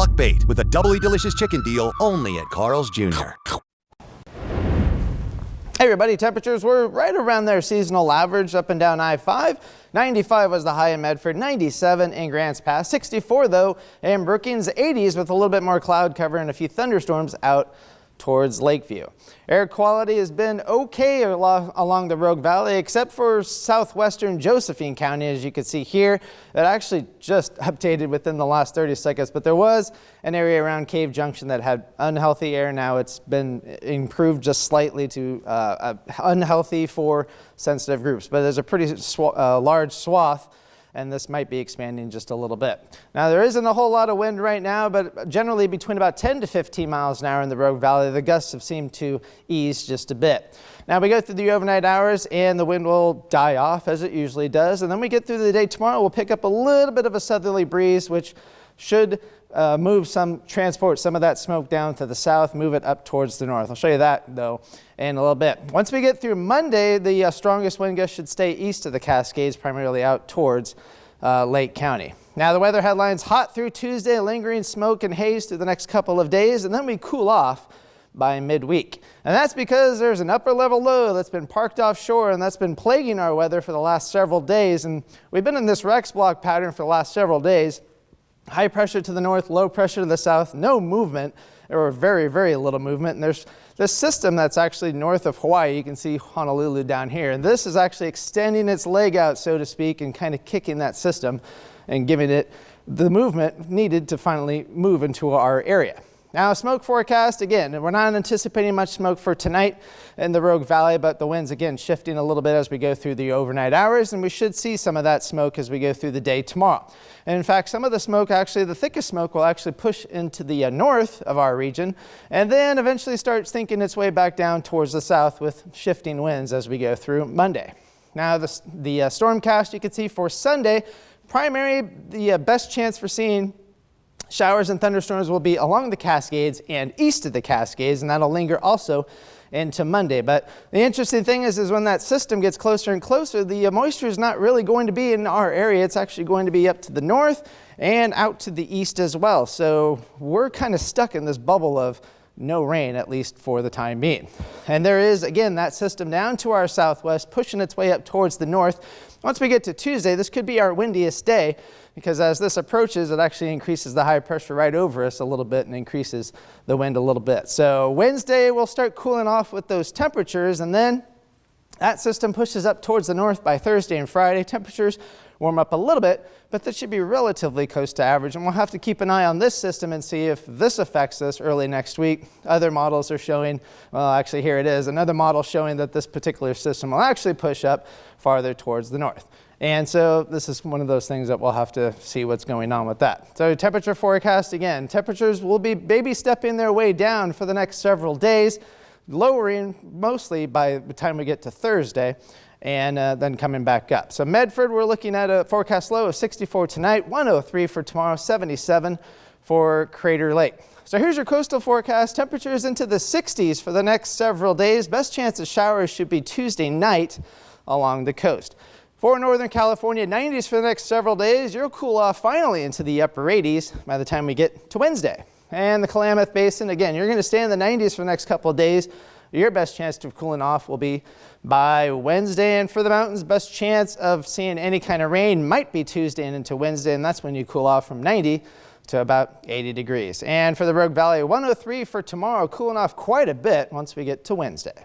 luck bait with a doubly delicious chicken deal only at Carl's Jr. Hey everybody, temperatures were right around their seasonal average up and down I-5. 95 was the high in Medford, 97 in Grants Pass, 64 though in Brookings, 80s with a little bit more cloud cover and a few thunderstorms out towards Lakeview. Air quality has been okay along the Rogue Valley except for southwestern Josephine County, as you can see here. It actually just updated within the last 30 seconds, but there was an area around Cave Junction that had unhealthy air. Now it's been improved just slightly to unhealthy for sensitive groups, but there's a pretty large swath, and this might be expanding just a little bit. Now there isn't a whole lot of wind right now, but generally between about 10 to 15 miles an hour in the Rogue Valley. The gusts have seemed to ease just a bit. Now we go through the overnight hours and the wind will die off as it usually does, and then we get through the day tomorrow. We'll pick up a little bit of a southerly breeze, which should transport some of that smoke down to the south, move it up towards the north. I'll show you that though in a little bit. Once we get through Monday, the strongest wind gusts should stay east of the Cascades, primarily out towards Lake County. Now the weather headlines: hot through Tuesday, lingering smoke and haze through the next couple of days, and then we cool off by midweek. And that's because there's an upper level low that's been parked offshore, and that's been plaguing our weather for the last several days. And we've been in this Rex block pattern for the last several days. High pressure to the north, low pressure to the south, no movement, or very, very little movement. And there's this system that's actually north of Hawaii. You can see Honolulu down here. And this is actually extending its leg out, so to speak, and kind of kicking that system and giving it the movement needed to finally move into our area. Now, smoke forecast, again, we're not anticipating much smoke for tonight in the Rogue Valley, but the wind's again shifting a little bit as we go through the overnight hours, and we should see some of that smoke as we go through the day tomorrow. And in fact, some of the smoke, actually the thickest smoke, will actually push into the north of our region and then eventually start sinking its way back down towards the south with shifting winds as we go through Monday. Now, the stormcast you can see for Sunday, the best chance for seeing showers and thunderstorms will be along the Cascades and east of the Cascades, and that'll linger also into Monday. But the interesting thing is when that system gets closer and closer, the moisture is not really going to be in our area. It's actually going to be up to the north and out to the east as well. So we're kind of stuck in this bubble of no rain, at least for the time being. And there is, again, that system down to our southwest, pushing its way up towards the north. Once we get to Tuesday, this could be our windiest day, because as this approaches, it actually increases the high pressure right over us a little bit and increases the wind a little bit. So Wednesday, we'll start cooling off with those temperatures, and then that system pushes up towards the north by Thursday and Friday. Temperatures warm up a little bit, but that should be relatively close to average. And we'll have to keep an eye on this system and see if this affects us early next week. Other models are showing, well, actually here it is, another model showing that this particular system will actually push up farther towards the north. And so this is one of those things that we'll have to see what's going on with that. So temperature forecast, again, temperatures will be baby stepping their way down for the next several days, lowering mostly by the time we get to Thursday, and then coming back up. So Medford, we're looking at a forecast low of 64 tonight, 103 for tomorrow, 77 for Crater Lake. So here's your coastal forecast. Temperatures into the 60s for the next several days. Best chance of showers should be Tuesday night along the coast. For Northern California, 90s for the next several days. You'll cool off finally into the upper 80s by the time we get to Wednesday. And the Klamath Basin, again, you're going to stay in the 90s for the next couple of days. Your best chance of cooling off will be by Wednesday. And for the mountains, best chance of seeing any kind of rain might be Tuesday and into Wednesday, and that's when you cool off from 90 to about 80 degrees. And for the Rogue Valley, 103 for tomorrow, cooling off quite a bit once we get to Wednesday.